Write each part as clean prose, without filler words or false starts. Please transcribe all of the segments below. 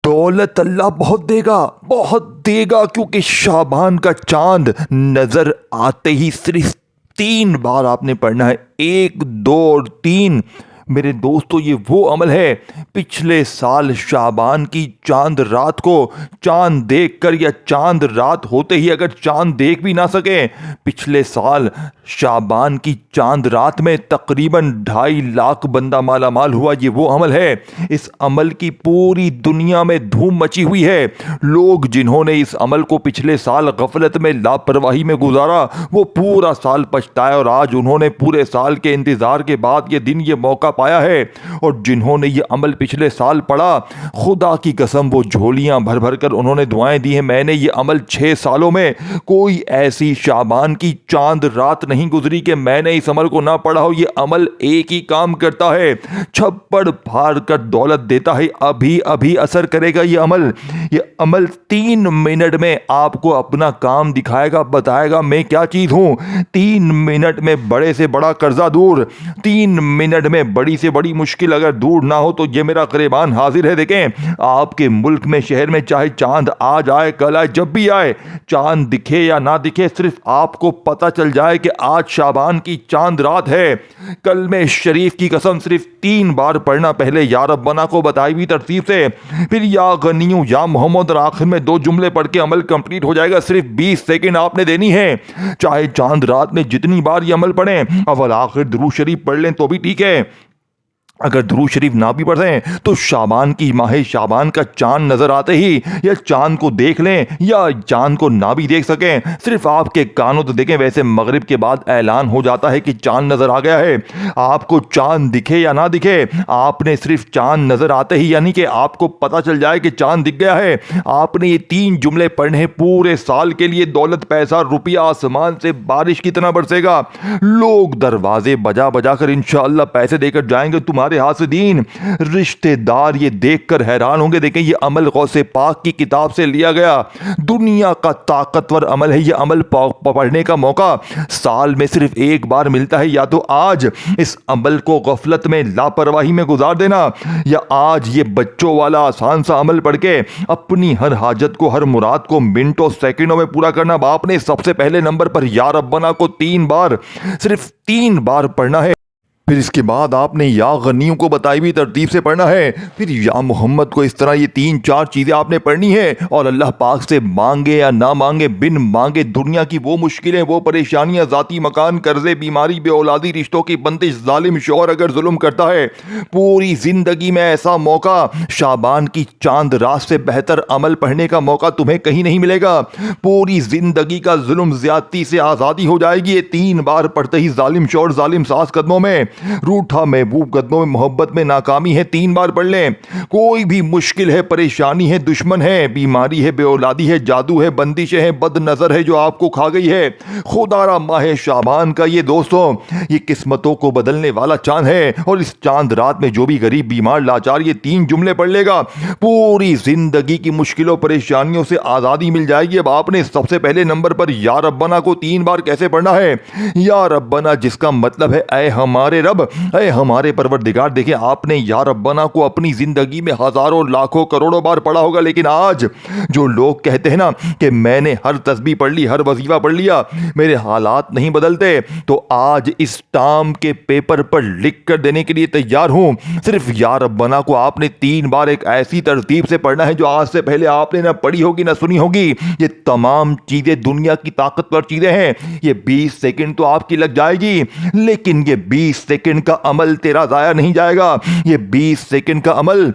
दौलत अल्लाह बहुत देगा क्योंकि शाबान का चांद नजर आते ही सिर्फ 3 बार आपने पढ़ना है। 1, 2 और 3। मेरे दोस्तों, ये वो अमल है पिछले साल शाबान की चांद रात को चांद देखकर या चांद रात होते ही अगर चांद देख भी ना सके, पिछले साल शाबान की चांद रात में तकरीबन 2.5 लाख बंदा माला माल हुआ। ये वो अमल है। इस अमल की पूरी दुनिया में धूम मची हुई है। लोग जिन्होंने इस अमल को पिछले साल गफलत में लापरवाही में गुजारा वो पूरा साल पछताए और आज उन्होंने पूरे साल के इंतजार के बाद ये दिन ये मौका पाया है। और जिन्होंने ये अमल पिछले साल पढ़ा, खुदा की कसम वो झोलियां भर भर कर उन्होंने दुआएं दी हैं। मैंने ये अमल 6 सालों में कोई ऐसी शाबान की चांद रात नहीं गुजरी कि मैंने इस अमल को ना पढ़ा हो। ये अमल एक ही काम करता है, छप्पड़ फाड़ कर दौलत देता है। अभी अभी असर करेगा ये अमल 3 मिनट में आपको अपना काम दिखाएगा, बताएगा मैं क्या चीज हूं। 3 मिनट में बड़े से बड़ा कर्जा दूर, 3 मिनट में बड़ी से बड़ी मुश्किल अगर दूर ना हो तो ये मेरा ग़रीबान हाजिर है। देखें, आपके मुल्क में शहर में चाहे चांद आज आए कल आए जब भी आए, चांद दिखे या ना दिखे, सिर्फ आपको पता चल जाए कि आज शाबान की चांद रात है। कलमे शरीफ की कसम सिर्फ 3 बार पढ़ना, पहले या रब्बना को बताई हुई तरतीब से, फिर या गनियू या मोहम्मद और आखिर में 2 जुमले पढ़ के अमल कंप्लीट हो जाएगा। सिर्फ 20 सेकंड आपने देनी है। चाहे चांद रात में जितनी बार ये अमल पढ़ें, अव्वल आखिर दुरूद शरीफ पढ़ लें तो भी ठीक है। अगर दुरूद शरीफ ना भी पढ़ें तो शाबान की माह शाबान का चांद नजर आते ही या चांद को देख लें या चांद को ना भी देख सकें, सिर्फ आपके कानों तो देखें। वैसे मगरिब के बाद ऐलान हो जाता है कि चांद नजर आ गया है। आपको चांद दिखे या ना दिखे, आपने सिर्फ चांद नजर आते ही यानी कि आपको पता चल जाए कि चांद दिख गया है, आपने ये 3 जुमले पढ़ने हैं। पूरे साल के लिए दौलत पैसा रुपया आसमान से बारिश की तरह बरसेगा। लोग दरवाजे बजा बजा कर इंशाअल्लाह पैसे देकर जाएंगे तुम्हारे हासिदीन। रिश्तेदार ये देखकर हैरान होंगे। देखें, ये अमल गौसे पाक की किताब से लिया गया दुनिया का ताकतवर अमल है। ये अमल पढ़ने का मौका साल में सिर्फ 1 बार मिलता है। या तो आज इस अमल को गफलत में लापरवाही में गुजार देना, या आज ये बच्चों वाला आसान सा अमल पढ़ के अपनी हर हाजत को हर मुराद को मिनटों सेकंडों में पूरा करना। बाप ने सबसे पहले नंबर पर या रब्बना को 3 बार, सिर्फ 3 बार पढ़ना है। फिर इसके बाद आपने या गनियों को बताई हुई तरतीब से पढ़ना है। फिर या मोहम्मद को इस तरह ये 3-4 चीज़ें आपने पढ़नी है। और अल्लाह पाक से मांगे या ना मांगे, बिन मांगे दुनिया की वो मुश्किलें, वो परेशानियां, ज़ाती मकान, कर्जे, बीमारी, बेऔलादी, रिश्तों की बंदिश, जालिम शौहर अगर जुल्म करता है, पूरी ज़िंदगी में ऐसा मौका, शाबान की चांद रात से बेहतर अमल पढ़ने का मौका तुम्हें कहीं नहीं मिलेगा। पूरी ज़िंदगी का जुल्म ज़्यादती से आज़ादी हो जाएगी। ये 3 बार पढ़ते ही जालिम शौहर जालिम सास कदमों में, रूठा महबूब कदमों में, मोहब्बत में नाकामी है। 3 बार पढ़ लें। कोई भी मुश्किल है, परेशानी है, दुश्मन है, बीमारी है, बेऔलादी है, जादू है, बंदिशें है, बद नजर है जो आपको खा गई है, खुदारा माह शाबान का ये दोस्तों ये किस्मतों को बदलने वाला चांद है। और इस चांद रात में जो भी गरीब बीमार लाचार ये 3 जुमले पढ़ लेगा, पूरी जिंदगी की मुश्किलों परेशानियों से आज़ादी मिल जाएगी। अब आपने सबसे पहले नंबर पर या रब्बना को 3 बार कैसे पढ़ना है। या रब्बना जिसका मतलब है ऐ हमारे रब, ऐ हमारे परवरदिगार। देखिए, आपने या रब्बना को अपनी जिंदगी में हजारों लाखों करोड़ों बार पढ़ा होगा, लेकिन आज जो लोग कहते हैं ना कि मैंने हर तस्बीह पढ़ ली, हर वजीफा पढ़ लिया, मेरे हालात नहीं बदलते, तो आज इस टाम के पेपर पर लिख कर देने के लिए तैयार हूं। सिर्फ या रब्बना को आपने 3 बार एक ऐसी तरतीब से पढ़ना है जो आज से पहले आपने ना पढ़ी होगी ना सुनी होगी। ये तमाम चीजें दुनिया की ताकतवर चीजें हैं। ये 20 सेकंड तो आपकी लग जाएगी, लेकिन ये 20 सेकंड का अमल तेरा जाया नहीं जाएगा। ये 20 सेकंड का अमल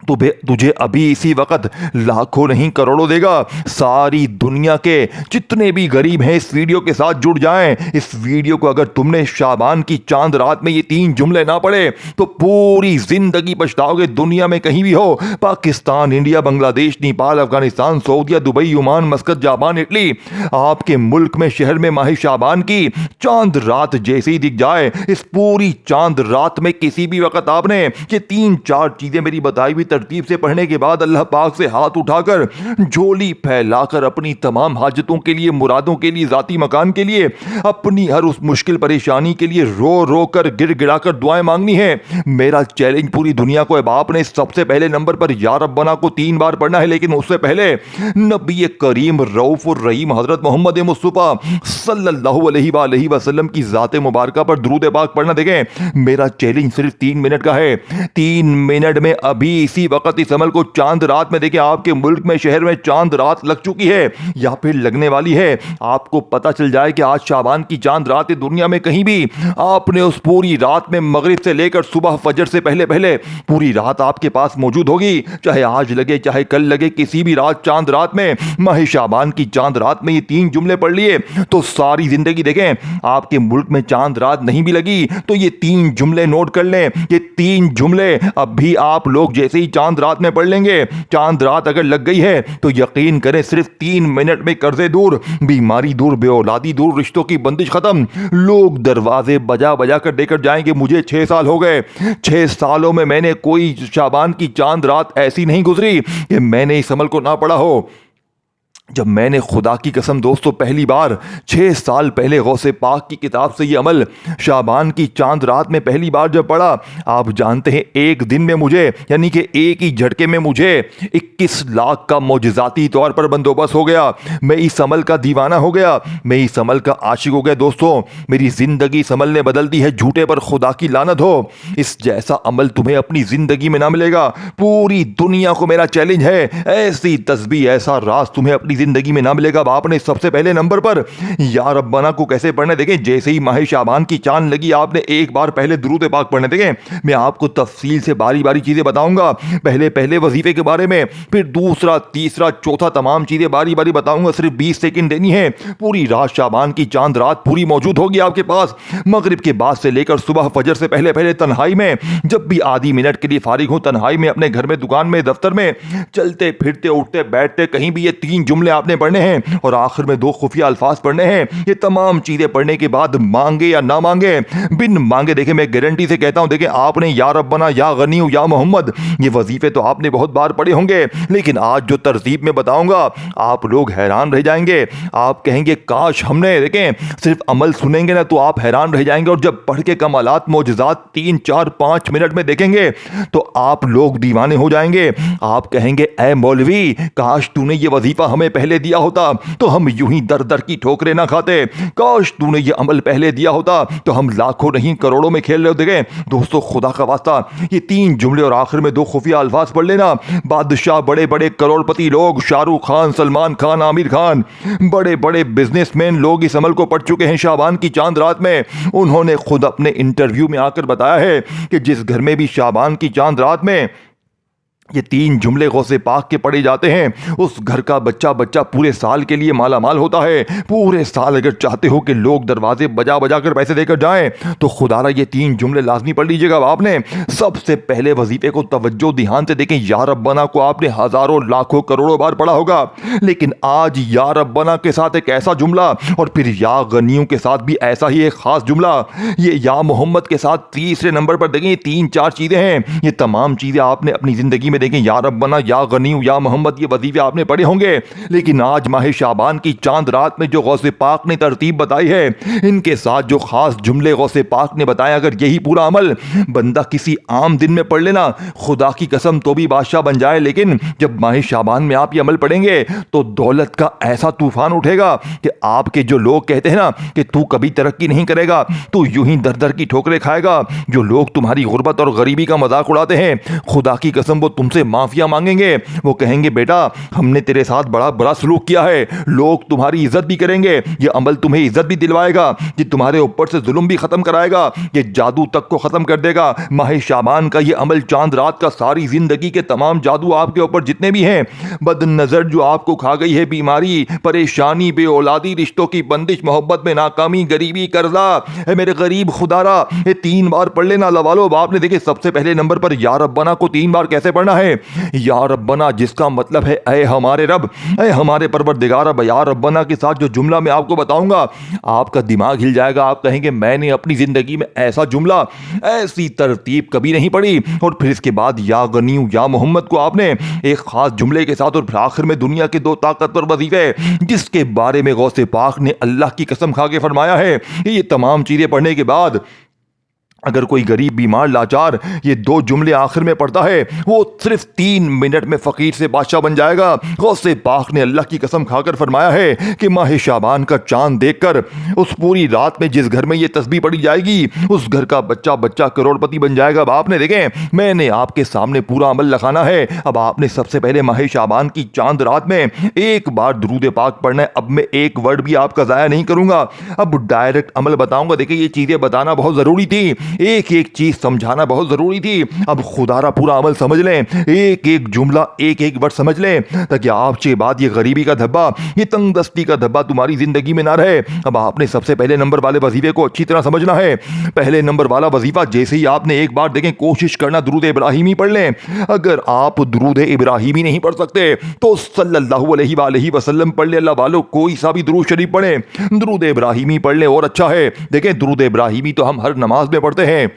तुझे अभी इसी वक्त लाखों नहीं करोड़ों देगा। सारी दुनिया के जितने भी गरीब हैं इस वीडियो के साथ जुड़ जाएं। इस वीडियो को अगर तुमने शाबान की चांद रात में ये 3 जुमले ना पढ़े तो पूरी जिंदगी पछताओगे। दुनिया में कहीं भी हो, पाकिस्तान, इंडिया, बांग्लादेश, नेपाल, अफगानिस्तान, सऊदीया, Dubai, Oman, Muscat, Japan, Italy, आपके मुल्क में शहर में माह शाबान की चांद रात जैसे ही दिख जाए, इस पूरी चांद रात में किसी भी वक्त आपने ये 3-4 चीजें मेरी बताई हुई तरतीब से पढ़ने के बाद अल्लाह पाक से हाथ उठाकर झोली फैलाकर अपनी तमाम हाजतों के लिए, मुरादों के लिए, ज़ाती मकान के लिए, अपनी हर उस मुश्किल परेशानी के लिए रो रो कर गिड़गिड़ा कर दुआएं मांगनी है। मेरा चैलेंज पूरी दुनिया को है, आपने सबसे पहले नंबर पर या रब्बना को 3 बार पढ़ना है, लेकिन उससे पहले नबी करीम रऊफुर रहीम हजरत मोहम्मद मुस्तफ़ा सल्लल्लाहु अलैहि वसल्लम की ज़ात मुबारका पर दुरूद पाक पढ़ना। देखें, मेरा चैलेंज सिर्फ 3 मिनट का है। 3 मिनट में अभी इसी वक्त इस अमल को चांद रात में, देखिए आपके मुल्क में, शहर में चांद रात लग चुकी है या फिर लगने वाली है, आपको पता चल जाए कि आज शाबान की चांद रात है। दुनिया में कहीं भी आपने उस पूरी रात में मगरिब से लेकर सुबह फजर से पहले पहले पूरी रात आपके पास मौजूद होगी, चाहे आज लगे चाहे कल लगे, किसी भी रात चांद रात में, माह शाबान की चांद रात में ये 3 जुमले पढ़ लिए तो सारी जिंदगी, देखें आपके मुल्क में चांद रात नहीं भी लगी तो ये 3 जुमले नोट कर लें। ये 3 जुमले अब भी आप लोग जैसे ही चांद रात में पढ़ लेंगे, चांद रात अगर लग गई है तो यकीन करें सिर्फ 3 मिनट में कर्जे दूर, बीमारी दूर, बेऔलादी दूर, रिश्तों की बंदिश खत्म। लोग दरवाजे बजा बजा कर देकर जाएंगे, मुझे 6 साल हो गए, 6 सालों में मैंने कोई शाबान की चांद रात ऐसी नहीं गुजरी कि मैंने इस अमल को ना पढ़ा हो। जब मैंने खुदा की कसम दोस्तों पहली बार 6 साल पहले गौसे पाक की किताब से ये अमल शाबान की चांद रात में पहली बार जब पढ़ा, आप जानते हैं एक दिन में मुझे, यानी कि एक ही झटके में मुझे 21 लाख का मौजज़ाती तौर पर बंदोबस्त हो गया। मैं इस अमल का दीवाना हो गया, मैं इस अमल का आशिक हो गया। दोस्तों, मेरी ज़िंदगी इस अमल ने बदल दी है, झूठे पर खुदा की लानत हो, इस जैसा अमल तुम्हें अपनी ज़िंदगी में ना मिलेगा। पूरी दुनिया को मेरा चैलेंज है, ऐसी तस्बीह, ऐसा राज तुम्हें अपनी जिंदगी में ना मिलेगा। आपने सबसे पहले नंबर पर या रब्बाना को कैसे पढ़ना, देखें जैसे ही माह शाबान की चांद लगी आपने एक बार पहले दुरूद पाक पढ़ने। देखें मैं आपको तफसील से बारी बारी चीजें बताऊंगा, पहले पहले वजीफे के बारे में, फिर दूसरा, तीसरा, चौथा, तमाम चीजें बारी बारी बताऊंगा। सिर्फ 20 सेकंड देनी है, पूरी रात शाबान की चांद रात पूरी मौजूद होगी आपके पास। मगरिब के बाद से लेकर सुबह फजर से पहले पहले तन्हाई में, जब भी आधी मिनट के लिए फारिग हो, तन्हाई में, अपने घर में, दुकान में, दफ्तर में, चलते फिरते, उठते बैठते, कहीं भी ये 3 जुमले आपने पढ़ने हैं और आखिर में 2 खुफिया अल्फाज पढ़ने हैं। ये तमाम चीजें पढ़ने के बाद मांगे या ना मांगे, बिन मांगे, देखें मैं गारंटी से कहता हूं, देखें आपने या रब्बना, या गनी, या मोहम्मद, ये वजीफे तो आपने बहुत बार पढ़े होंगे, लेकिन आज जो तरतीब में बताऊंगा आप लोग हैरान रह जाएंगे। आप कहेंगे काश हमने, देखें सिर्फ अमल सुनेंगे ना तो आप हैरान रह जाएंगे, और जब पढ़ के कमालात मौजज़ात 3, 4, 5 मिनट में देखेंगे तो आप लोग दीवाने हो जाएंगे। आप कहेंगे ऐ मौलवी, काश तूने ये वजीफा हमें पहले दिया होता तो हम यूं ही दर दर की ठोकरें ना खाते, काश तूने ये अमल पहले दिया होता तो हम लाखों नहीं करोड़ों में खेल रहे होते। गए दोस्तों, खुदा का वास्ता ये 3 जुमले और आखिर में 2 खुफिया अल्फाज पढ़ लेना। बादशाह, बड़े बड़े करोड़पति लोग, शाहरुख खान, सलमान खान, आमिर खान, बड़े बड़े बिजनेसमैन लोग इस अमल को पढ़ चुके हैं शाबान की चांद रात में। उन्होंने खुद अपने इंटरव्यू में आकर बताया है कि जिस घर में भी शाबान की चांद रात में ये 3 जुमले गौसे पाक के पढ़े जाते हैं, उस घर का बच्चा बच्चा पूरे साल के लिए माला माल होता है। पूरे साल अगर चाहते हो कि लोग दरवाजे बजा बजा कर पैसे देकर जाएं तो खुदारा ये 3 जुमले लाजमी पढ़ लीजिएगा। आपने सबसे पहले वजीफे को तवज्जो ध्यान से देखें, या रब्बना को आपने हजारों लाखों करोड़ों बार पढ़ा होगा, लेकिन आज या रब्बना के साथ एक ऐसा जुमला और फिर या गनियों के साथ भी ऐसा ही एक खास जुमला, ये या मोहम्मद के साथ तीसरे नंबर पर देखें 3-4 चीजें हैं। ये तमाम चीजें आपने अपनी जिंदगी में देखें, या रब्बना, या गनी, या मोहम्मद, ये वजीफे आपने पढ़े होंगे, लेकिन आज माह शाबान की चांद रात में जो गौसे पाक ने तरतीब बताई है, इनके साथ जो खास जुमले गौसे पाक ने बताया, अगर यही पूरा अमल बंदा किसी आम दिन में पढ़ लेना, खुदा की कसम तो भी बादशाह बन जाए। लेकिन जब माह शाबान में आप ये अमल पढ़ेंगे तो दौलत का ऐसा तूफान उठेगा कि आपके जो लोग कहते हैं ना कि तू कभी तरक्की नहीं करेगा, तू यूं ही दर दर की ठोकरें खाएगा, जो लोग तुम्हारी गुर्बत और गरीबी का मजाक उड़ाते हैं, खुदा की कसम वो तुमसे माफिया मांगेंगे। वो कहेंगे बेटा हमने तेरे साथ बड़ा बड़ा सलूक किया है, लोग तुम्हारी इज्जत भी करेंगे, ये अमल तुम्हें इज्जत भी दिलवाएगा, ये तुम्हारे ऊपर से जुल्म भी खत्म कराएगा, ये जादू तक को खत्म कर देगा। माह शाबान का ये अमल चांद रात का सारी जिंदगी के तमाम जादू आपके ऊपर जितने भी हैं, बद नजर जो आपको खा गई है, बीमारी, परेशानी, बेऔलादी, रिश्तों की बंदिश, मोहब्बत में नाकामी, गरीबी, कर्जा, मेरे गरीब खुदारा, ये 3 बार पढ़ लेना लवालो। आपने देखे सबसे पहले नंबर पर या रब्बाना को 3 बार कैसे पढ़ना है या रब्बना, जिसका मतलब है ऐ हमारे रब, ऐ हमारे परवरदिगार। अब या रब्बना के साथ जो जुमला मैं आपको बताऊंगा आपका दिमाग हिल जाएगा। आप कहेंगे मैंने अपनी जिंदगी में ऐसा जुमला, ऐसी तरतीब कभी नहीं पढ़ी। और फिर इसके बाद या गनीयू या मोहम्मद को आपने एक खास जुमले के साथ और फिर आखिर में दुनिया के 2 ताकतवर वजीफे जिसके बारे में गौसे पाक ने अल्लाह की कसम खा के फरमाया है। ये तमाम चीजें पढ़ने के बाद अगर कोई गरीब बीमार लाचार ये 2 जुमले आखिर में पढ़ता है वो सिर्फ 3 मिनट में फकीर से बादशाह बन जाएगा। गौसे पाक ने अल्लाह की कसम खाकर फरमाया है कि माह शाबान का चांद देखकर उस पूरी रात में जिस घर में ये तस्बीह पढ़ी जाएगी उस घर का बच्चा बच्चा करोड़पति बन जाएगा। अब आपने देखें मैंने आपके सामने पूरा अमल लखाना है। अब आपने सबसे पहले माह शाबान की चांद रात में एक बार दुरूद पाक पढ़ना है। अब मैं एक वर्ड भी आपका जाया नहीं करूंगा, अब डायरेक्ट अमल बताऊंगा। देखिए ये चीजें बताना बहुत जरूरी थी, एक एक चीज समझाना बहुत जरूरी थी। अब खुदारा पूरा अमल समझ लें, एक एक जुमला एक एक वर्ड समझ लें ताकि आपके बाद ये गरीबी का धब्बा, ये तंगदस्ती का धब्बा तुम्हारी जिंदगी में ना रहे। अब आपने सबसे पहले नंबर वाले वजीफे को अच्छी तरह समझना है। पहले नंबर वाला वजीफा जैसे ही आपने एक बार देखें कोशिश करना दुरूद इब्राहिमी पढ़ लें। अगर आप दुरूद इब्राहिमी नहीं पढ़ सकते तो सल्लल्लाहु अलैहि वसल्लम पढ़ ले। अल्लाह वालों कोई सा भी दुरूद शरीफ पढ़े, दुरूद इब्राहिमी पढ़ ले और अच्छा है। देखें दुरूद इब्राहिमी तो हम हर नमाज में पढ़ते हैं,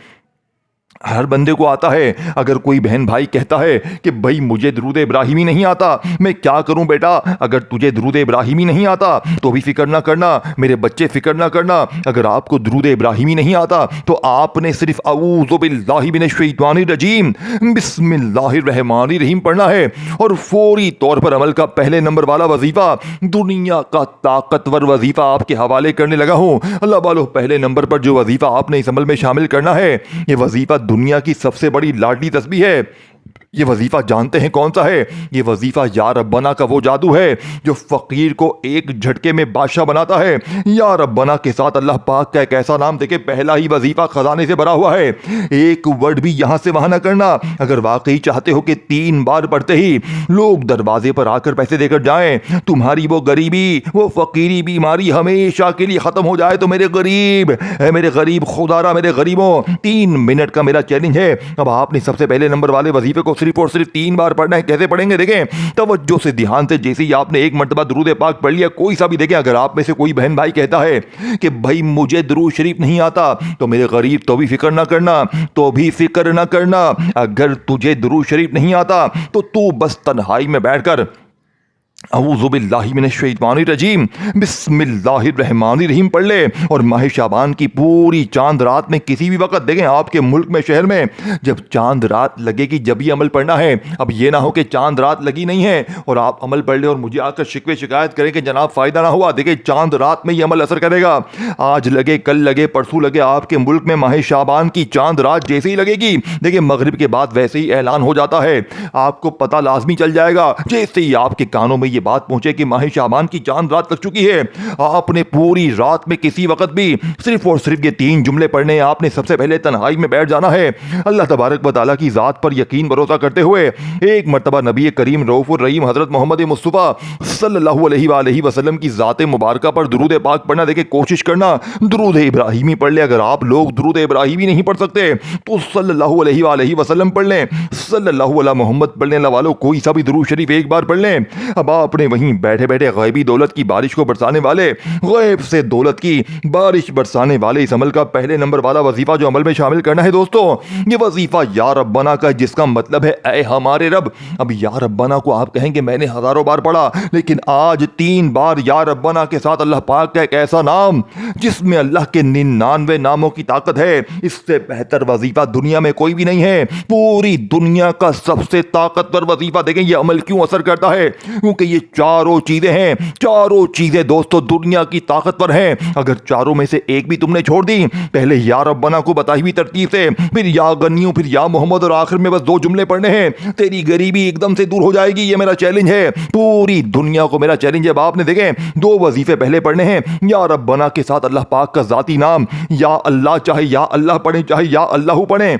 हर बंदे को आता है। अगर कोई बहन भाई कहता है कि भाई मुझे दुरूद इब्राहिमी नहीं आता, मैं क्या करूं बेटा? अगर तुझे दुरूद इब्राहिमी नहीं आता तो भी फिक्र ना करना, मेरे बच्चे फिक्र ना करना। अगर आपको दुरूद इब्राहिमी नहीं आता तो आपने सिर्फ अऊज़ु बिल्लाहि मिनश शैतानिर रजीम बिस्मिल्लाहिर रहमानिर रहीम पढ़ना है। और फौरी तौर पर अमल का पहले नंबर वाला वजीफा, दुनिया का ताकतवर वजीफा आपके हवाले करने लगा हूं। अल्लाह वालों पहले नंबर पर जो वजीफा आपने इस अमल में शामिल करना है ये वजीफा दुनिया की सबसे बड़ी लाडली तस्बीह है। ये वजीफा जानते हैं कौन सा है? ये वजीफा या रब्बना का वो जादू है जो फकीर को एक झटके में बादशाह बनाता है। या रब्बना के साथ अल्लाह पाक का एक ऐसा नाम देखे, पहला ही वजीफा खजाने से भरा हुआ है। एक वर्ड भी यहां से वहां ना करना। अगर वाकई चाहते हो कि 3 बार पढ़ते ही लोग दरवाजे पर आकर पैसे देकर जाएं, तुम्हारी वो गरीबी, वो फकीरी बीमारी हमेशा के लिए खत्म हो जाए तो मेरे गरीब खुदारा, मेरे गरीबों 3 मिनट का मेरा चैलेंज है। अब आपने सबसे पहले नंबर वाले वजीफे को सिर्फ और सिर्फ 3 बार पढ़ना है। कैसे पढ़ेंगे? देखें तवज्जो से ध्यान से। जैसे ही आपने एक मर्तबा दुरूद पाक पढ़ लिया कोई सा भी, देखें अगर आप में से कोई बहन भाई कहता है कि भाई मुझे दुरूद शरीफ नहीं आता तो मेरे गरीब तो भी फिक्र ना करना, तो भी फिक्र ना करना। अगर तुझे दुरूद शरीफ नहीं आता तो तू बस तन्हाई में बैठकर अऊज़ु बिल्लाहि मिनश शैतानिर रजीम बिस्मिल्लाहिर रहमानिर रहीम पढ़ ले। और माह शाबान की पूरी चांद रात में किसी भी वक्त देखें आपके मुल्क में शहर में जब चांद रात लगेगी जब ही अमल पढ़ना है। अब ये ना हो कि चांद रात लगी नहीं है और आप अमल पढ़ ले और मुझे आकर शिकवे शिकायत करें कि जनाब फ़ायदा ना हुआ। देखिए चांद रात में ये अमल असर करेगा। आज लगे, कल लगे, परसों लगे, आपके मुल्क में माह शाबान की चांद रात जैसे ही लगेगी, देखिए मगरिब के बाद वैसे ही ऐलान हो जाता है, आपको पता लाजमी चल जाएगा। जैसे ही आपके कानों में ये बात पहुंचे कि माह शाबान की चांद रात लग चुकी है, आपने पूरी रात में किसी वक्त भी सिर्फ और सिर्फ ये 3 जुमले पढ़ने हैं। आपने सबसे पहले तन्हाई में बैठ जाना है, अल्लाह तबारक व तआला की जात पर यकीन भरोसा करते हुए एक मर्तबा नबी करीम रऊफुर रहीम हजरत मोहम्मद मुस्तफ़ा सल्लल्लाहु अलैहि वसल्लम की जात मुबारक पर दुरूद पाक पढ़ना। देखिए कोशिश करना दुरूद इब्राहिमी पढ़ ले। अगर आप लोग दुरूद इब्राहिमी नहीं पढ़ सकते तो सल्लल्लाहु अलैहि वसल्लम पढ़ लें, सल्लल्लाहु अला मोहम्मद पढ़ लें। वालों कोई सा भी दुरूद शरीफ एक बार पढ़ लें। अब आपने वहीं बैठे बैठे गैबी दौलत की बारिश को बरसाने वाले, गैब से दौलत की बारिश बरसाने वाले इस अमल का पहले नंबर वाला वजीफा जो अमल में शामिल करना है दोस्तों, ये वजीफा या रब्बना का, जिसका मतलब है ऐ हमारे रब। अब या रब्बना को आप कहेंगे मैंने हजारों बार पढ़ा, लेकिन आज 3 बार या रब्बना के साथ अल्लाह पाक का एक ऐसा नाम जिसमें अल्लाह के 99 नामों की ताकत है, इससे बेहतर वजीफा दुनिया में कोई भी नहीं है। पूरी दुनिया का सबसे ताकतवर वजीफा। देखें ये अमल क्यों असर करता है, क्योंकि ये चारों चीजें हैं, चारों चीजें दोस्तों दुनिया की ताकतवर हैं। अगर चारों में से एक भी तुमने छोड़ दी, पहले या रब्बना को बताई हुई तरतीब से, फिर या गनियों, फिर या मोहम्मद और आखिर में बस 2 जुमले पढ़ने हैं, तेरी गरीबी एकदम से दूर हो जाएगी। ये मेरा चैलेंज है, पूरी दुनिया को मेरा चैलेंज है। आपने देखें 2 वजीफे पहले पढ़ने हैं, या रब्बना के साथ अल्लाह पाक का जाती नाम या अल्लाह, चाहे या अल्लाह पढ़े चाहे या अल्लाह पढ़े।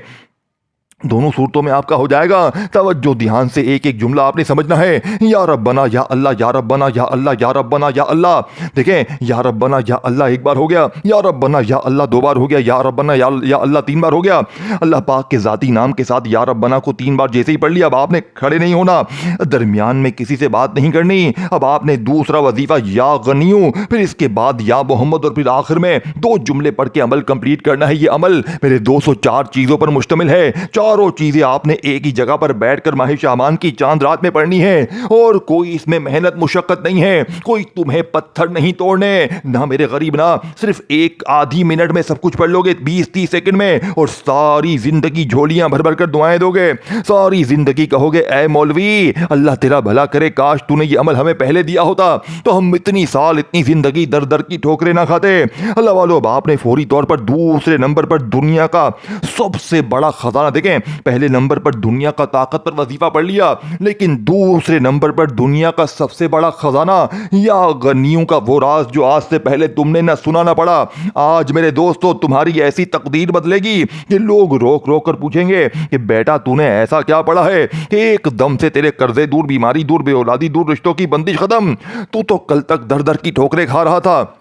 दोनों सूरतों में आपका हो जाएगा। तवज्जो ध्यान से एक एक जुमला आपने समझना है। या रब्बना या अल्लाह, या रब्बना या अल्लाह, या रब्बना या अल्लाह। देखें, या रब्बना या अल्लाह एक बार हो गया, या रब्बना या अल्लाह दो बार हो गया, या रब्बना या अल्लाह तीन बार हो गया। अल्लाह पाक के ज़ाती नाम के साथ या रब्बना को तीन बार जैसे ही पढ़ लिया, अब आपने खड़े नहीं होना, दरमियान में किसी से बात नहीं करनी। अब आपने दूसरा वजीफा या गनियू, फिर इसके बाद या मोहम्मद, और फिर आखिर में दो जुमले पढ़ के अमल कंप्लीट करना है। ये अमल मेरे 204 चीज़ों पर मुश्तमिल है। चारों चीजें आपने एक ही जगह पर बैठकर माह शाबान की चांद रात में पढ़नी है, और कोई इसमें मेहनत मुशक्कत नहीं है। कोई तुम्हें पत्थर नहीं तोड़ने, ना मेरे गरीब ना। सिर्फ एक आधी मिनट में सब कुछ पढ़ लोगे, 20-30 सेकंड में, और सारी जिंदगी झोलियां भर भर कर दुआएं दोगे। सारी जिंदगी कहोगे, ऐ मौलवी अल्लाह तेरा भला करे, काश तूने ये अमल हमें पहले दिया होता तो हम इतनी साल इतनी जिंदगी दर दर की ठोकरें ना खाते। अल्लाह वालों, आपने फौरी तौर पर दूसरे नंबर पर दुनिया का सबसे बड़ा खजाना, देखें पहले नंबर पर दुनिया का ताकत पर वजीफा पढ़ लिया, लेकिन दूसरे नंबर पर दुनिया का सबसे बड़ा खजाना या गनियों का वो राज जो आज से पहले तुमने ना सुना ना पढ़ा। आज मेरे दोस्तों तुम्हारी ऐसी तकदीर बदलेगी कि लोग रोक रोक कर पूछेंगे कि बेटा तूने ऐसा क्या पढ़ा है कि एकदम से तेरे कर्जे दूर, बीमारी दूर, बेऔलादी दूर, रिश्तों की बंदिश खत्म। तू तो कल तक दर दर की ठोकरें खा रहा था,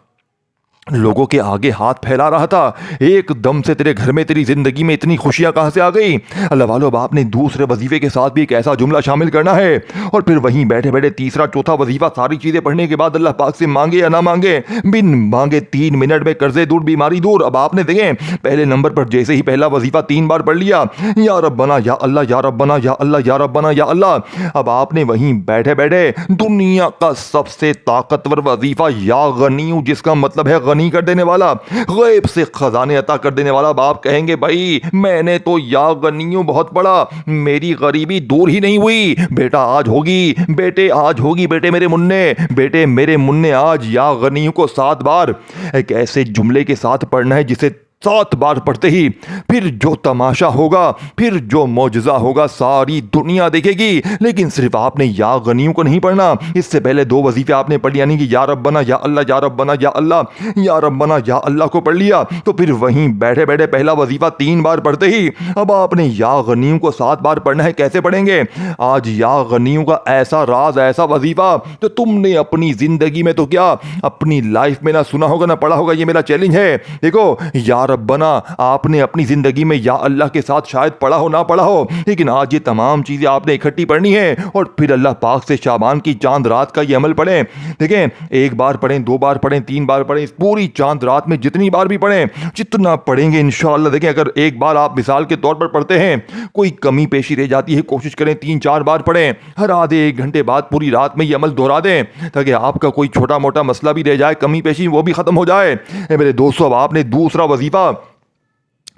लोगों के आगे हाथ फैला रहा था, एकदम से तेरे घर में, तेरी जिंदगी में इतनी खुशियां कहां से आ गई। अल्लाह वालों, आपने दूसरे वजीफे के साथ भी एक ऐसा जुमला शामिल करना है, और फिर वहीं बैठे बैठे तीसरा चौथा वजीफा सारी चीजें पढ़ने के बाद अल्लाह पाक से मांगे या ना मांगे, बिन मांगे 3 मिनट में कर्जे दूर, बीमारी दूर। अब आपने देखें पहले नंबर पर जैसे ही पहला वजीफा 3 बार पढ़ लिया, या रब्बना या अल्लाह, या रब्बना या अल्लाह, या रब्बना या अल्लाह। अब आपने वहीं बैठे बैठे दुनिया का सबसे ताकतवर वजीफा या गनी, जिसका मतलब है नहीं कर देने वाला, गैब से खजाने अता कर देने वाला। बाप कहेंगे, भाई मैंने तो या गनियों बहुत पढ़ा, मेरी गरीबी दूर ही नहीं हुई। बेटा आज होगी, बेटे आज होगी, बेटे मेरे मुन्ने, बेटे मेरे मुन्ने आज या गनियों को 7 बार एक ऐसे जुमले के साथ पढ़ना है जिसे 7 बार पढ़ते ही फिर जो तमाशा होगा, फिर जो मौजज़ा होगा, सारी दुनिया देखेगी। लेकिन सिर्फ आपने या गनियों को नहीं पढ़ना, इससे पहले 2 वजीफे आपने पढ़, यानी कि या रब्बना या अल्लाह, या रब्बना या अल्लाह, या रब्बना या अल्लाह को पढ़ लिया, तो फिर वहीं बैठे बैठे पहला वजीफा 3 बार पढ़ते ही अब आपने या गनियों को 7 बार पढ़ना है। कैसे पढ़ेंगे? आज या गनियों का ऐसा राज, ऐसा वजीफा जो तुमने अपनी जिंदगी में तो क्या अपनी लाइफ में ना सुना होगा ना पढ़ा होगा। ये मेरा चैलेंज है। देखो, या रब्बना आपने अपनी जिंदगी में या अल्लाह के साथ शायद पढ़ा हो ना पढ़ा हो, लेकिन आज ये तमाम चीजें आपने इकट्ठी पढ़नी है, और फिर अल्लाह पाक से शाबान की चांद रात का ये अमल पढ़ें। देखें, 1 बार पढ़ें, 2 बार पढ़ें, 3 बार पढ़ें, इस पूरी चांद रात में जितनी बार भी पढ़ें, जितना पढ़ेंगे इंशाअल्लाह। देखें, अगर 1 बार आप मिसाल के तौर पर पढ़ते हैं, कोई कमी पेशी रह जाती है, कोशिश करें 3-4 बार पढ़ें। हर आधे 1 घंटे बाद पूरी रात में ये अमल दोहरा दें, ताकि आपका कोई छोटा मोटा मसला भी रह जाए, कमी पेशी, वो भी खत्म हो जाए। मेरे दोस्तों, अब आपने दूसरा वजीफा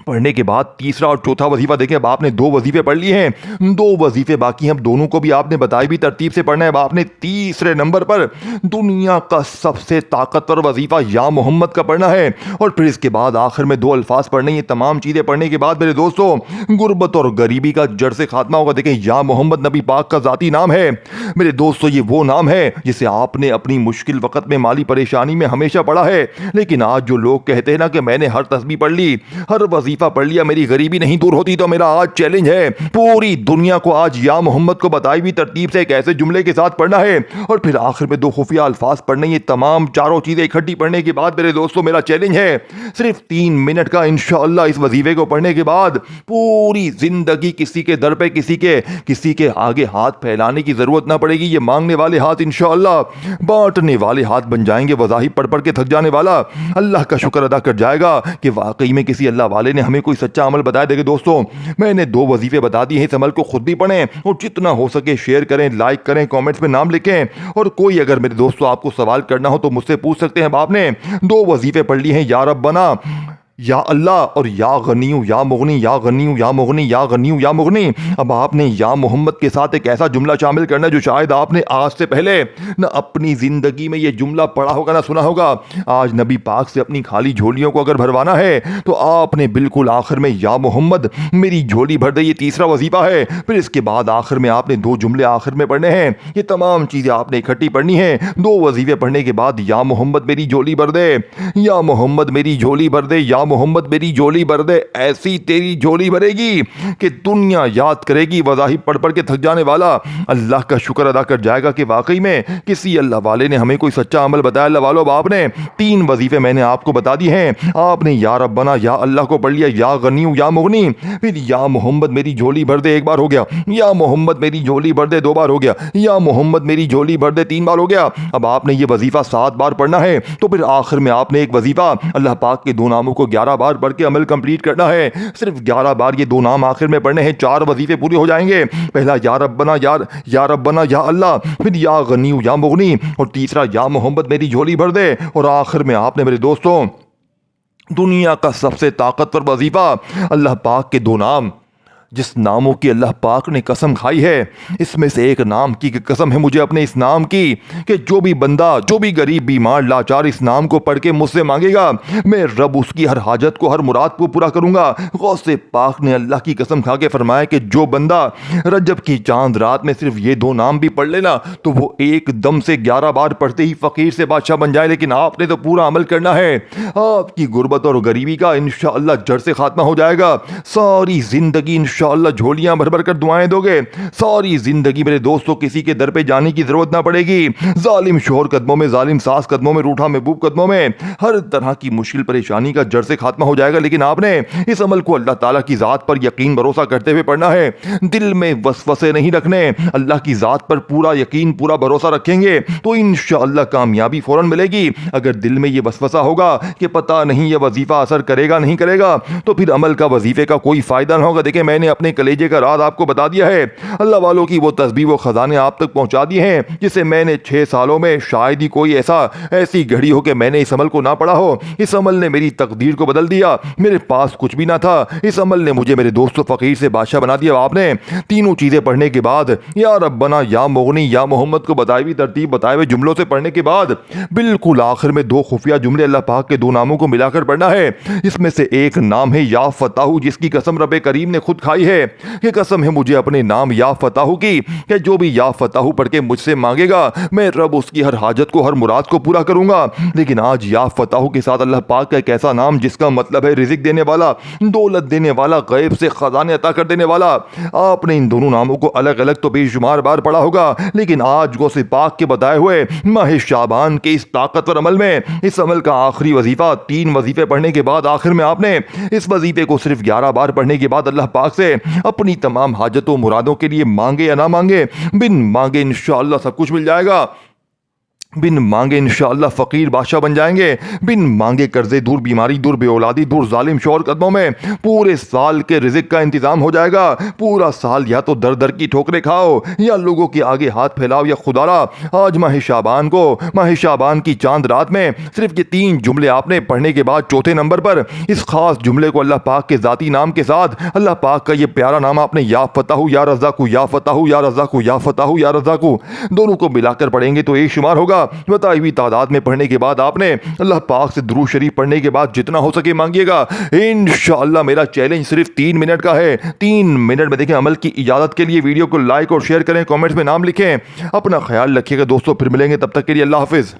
पढ़ने के बाद तीसरा और चौथा वजीफा, देखें अब आपने 2 वजीफे पढ़ लिए हैं, 2 वजीफे बाकी हैं। दोनों को भी आपने बताई भी तरतीब से पढ़ना है। अब आपने तीसरे नंबर पर दुनिया का सबसे ताकतवर वजीफा या मोहम्मद का पढ़ना है, और फिर इसके बाद आखिर में 2 अल्फाज पढ़ने। ये तमाम चीज़ें पढ़ने के बाद मेरे दोस्तों गुर्बत और गरीबी का जड़ से खात्मा होगा। देखें, या मोहम्मद नबी पाक का ज़ाती नाम है मेरे दोस्तों। ये वो नाम है जिसे आपने अपनी मुश्किल वक़्त में, माली परेशानी में हमेशा पढ़ा है। लेकिन आज जो लोग कहते हैं ना कि मैंने हर तस्बीह पढ़ ली, हर वजीफा पढ़ लिया, मेरी गरीबी नहीं दूर होती, तो मेरा आज चैलेंज है पूरी दुनिया को आज या मोहम्मद को बताई हुई तरतीब से एक ऐसे जुमले के साथ पढ़ना है, और फिर आखिर में 2 खुफिया अल्फाज पढ़ने। ये तमाम चारों चीजें इकट्ठी पढ़ने के बाद मेरे दोस्तों मेरा चैलेंज है सिर्फ 3 मिनट का। इंशाअल्लाह इस वजीफे को पढ़ने के बाद पूरी जिंदगी किसी के दर पे, किसी के आगे हाथ फैलाने की जरूरत ना पड़ेगी। ये मांगने वाले हाथ इंशाअल्लाह बांटने वाले हाथ बन जाएंगे। वज़ाहिब पढ़ पढ़ के थक जाने वाला अल्लाह का शुक्र अदा कर जाएगा कि वाकई में किसी अल्लाह वाले ने हमें कोई सच्चा अमल बताया। देखिए दोस्तों, मैंने 2 वजीफे बता दिए हैं, इस अमल को खुद भी पढ़ें, और जितना हो सके शेयर करें, लाइक करें, कमेंट्स में नाम लिखें। और कोई अगर मेरे दोस्तों आपको सवाल करना हो तो मुझसे पूछ सकते हैं। आपने 2 वजीफे पढ़ लिए हैं, या रब्बना या अल्लाह और या गनियू या मुगनी, या गनियू या मुगनी, या गनियू या मुगनी। अब आपने या मोहम्मद के साथ एक ऐसा जुमला शामिल करना है जो शायद आपने आज से पहले न अपनी ज़िंदगी में ये जुमला पढ़ा होगा ना सुना होगा। आज नबी पाक से अपनी खाली झोलियों को अगर भरवाना है तो आपने बिल्कुल आखिर में या मोहम्मद मेरी झोली भर दे, ये तीसरा वजीफा है। फिर इसके बाद आखिर में आपने 2 जुमले आखिर में पढ़ने हैं। ये तमाम चीज़ें आपने इकट्ठी पढ़नी है। 2 वजीफे पढ़ने के बाद या मोहम्मद मेरी झोली भर दे, या मोहम्मद मेरी झोली भर दे, या मोहम्मद मेरी झोली भर दे, ऐसी तेरी झोली भरेगी कि दुनिया याद करेगी। वज़ाहिब पढ़ पढ़ के थक जाने वाला अल्लाह का शुक्र अदा कर जाएगा कि वाकई में किसी अल्लाह वाले ने हमें कोई सच्चा अमल बताया। अल्लाह वालों, आपने 3 वजीफे मैंने आपको बता दिए हैं। आपने या रब्बना या अल्लाह को पढ़ लिया, या गनीयू या मुगनी, फिर या मोहम्मद मेरी झोली भर दे 1 बार हो गया, या मोहम्मद मेरी झोली भर दे 2 बार हो गया, या मोहम्मद मेरी झोली भर दे 3 बार हो गया। अब आपने ये वजीफा 7 बार पढ़ना है। तो फिर आखिर में आपने एक वजीफा अल्लाह पाक के 2 नामों को 11 बार पढ़ के अमल कंप्लीट करना है। सिर्फ 11 बार ये 2 नाम आखिर में पढ़ने हैं, 4 वजीफे पूरे हो जाएंगे। पहला या रब्बना या अल्लाह, फिर या गनीयू या मुगनी, और तीसरा या मोहम्मद मेरी झोली भर दे। और आखिर में आपने मेरे दोस्तों दुनिया का सबसे ताकतवर वजीफा अल्लाह पाक के 2 नाम, जिस नामों की अल्लाह पाक ने कसम खाई है, इसमें से एक नाम की कसम है मुझे अपने इस नाम की कि जो भी बंदा, जो भी गरीब बीमार लाचार इस नाम को पढ़ के मुझसे मांगेगा, मैं रब उसकी हर हाजत को, हर मुराद को पूरा करूंगा। गौसे पाक ने अल्लाह की कसम खा के फरमाया कि जो बंदा रजब की चांद रात में सिर्फ ये 2 नाम भी पढ़ लेना तो वो एकदम से 11 बार पढ़ते ही फकीर से बादशाह बन जाए। लेकिन आपने तो पूरा अमल करना है। आपकी गुर्बत और गरीबी का इंशाअल्लाह जड़ से खात्मा हो जाएगा। सारी जिंदगी इंशाअल्लाह झोलियां भर भर कर दुआएं दोगे। सारी जिंदगी मेरे दोस्तों किसी के दर पे जाने की जरूरत ना पड़ेगी। जालिम शोहर कदमों में, जालिम सास कदमों में, रूठा महबूब कदमों में, हर तरह की मुश्किल परेशानी का जड़ से खात्मा हो जाएगा। लेकिन आपने इस अमल को अल्लाह ताला की जात पर यकीन भरोसा करते हुए पढ़ना है। दिल में वसवसे नहीं रखने, अल्लाह की जात पर पूरा यकीन, पूरा भरोसा रखेंगे तो इंशाअल्लाह कामयाबी फौरन मिलेगी। अगर दिल में ये वसवसा होगा कि पता नहीं ये वजीफा असर करेगा नहीं करेगा, तो फिर अमल का, वजीफे का कोई फायदा ना होगा। देखिए, मैंने अपने कलेजे का राज आपको बता दिया है। अल्लाह वालों की वो तस्बीह, वो खजाने आप तक पहुंचा दिए हैं जिसे मैंने 6 सालों में शायद ही कोई ऐसी घड़ी हो कि मैंने इस अमल को ना पढ़ा हो। इस अमल ने मेरी तकदीर को बदल दिया। मेरे पास कुछ भी ना था, इस अमल ने मुझे मेरे दोस्तों फकीर से बादशाह बना दिया। आपने तीनों चीजें पढ़ने के बाद, या रब्बना या मुगनी या मोहम्मद को बताई हुई तरतीब, बताए हुए जुमलों से पढ़ने के बाद बिल्कुल आखिर में 2 खुफिया जुमले अल्लाह पाक के 2 नामों को मिलाकर पढ़ना है। इसमें से एक नाम है या फताहू, जिसकी कसम रब करीम ने खुद खाई है कि कसम है मुझे अपने नाम या फताहू की कि जो भी या फताहू पढ़ के मुझसे मांगेगा मैं रब उसकी हर हाजत को, हर मुराद को पूरा करूंगा। लेकिन आज या फताहू के साथ अल्लाह पाक का एक ऐसा नाम जिसका मतलब है रिज़्क़ देने वाला, दौलत देने वाला, गैब से खजाने अता कर देने वाला। आपने इन दोनों नामों को अलग अलग तो बेशुमार बार पढ़ा होगा, लेकिन आज गौसे पाक के बताए हुए माह शाबान के इस ताकतवर अमल में, इस अमल का आखिरी वजीफा, 3 वजीफे पढ़ने के बाद आखिर में आपने इस वजीफे को सिर्फ 11 बार पढ़ने के बाद अल्लाह पाक से अपनी तमाम हाजतों मुरादों के लिए मांगे या ना मांगे, बिन मांगे इंशाअल्लाह सब कुछ मिल जाएगा। बिन मांगे इंशाअल्लाह फ़कीर बादशाह बन जाएंगे। बिन मांगे कर्जे दूर, बीमारी दूर, बेऔलादी दूर, जालिम शौहर कदमों में पूरे साल के रिज़्क़ का इंतज़ाम हो जाएगा। पूरा साल या तो दर दर की ठोकरें खाओ या लोगों के आगे हाथ फैलाओ, या खुदारा आज माह शाबान को, माह शाबान की चांद रात में सिर्फ ये 3 जुमले आपने पढ़ने के बाद चौथे नंबर पर इस खास जुमले को अल्लाह पाक के ज़ाती नाम के साथ, अल्लाह पाक का ये प्यारा नाम आपने या फताहू या रज़ाकू, या फताहू या रज़ाकू, या फताहू या रज़ाकू दोनों को मिलाकर पढ़ेंगे तो एक शुमार होगा। बताई हुई तादाद में पढ़ने के बाद आपने अल्लाह पाक से दुरूद शरीफ पढ़ने के बाद जितना हो सके मांगिएगा। इंशाअल्लाह मेरा चैलेंज सिर्फ 3 मिनट का है। 3 मिनट में देखें अमल की इजाजत के लिए वीडियो को लाइक और शेयर करें, कमेंट्स में नाम लिखें। अपना ख्याल रखिएगा दोस्तों, फिर मिलेंगे, तब तक के लिए अल्लाह हाफिज़।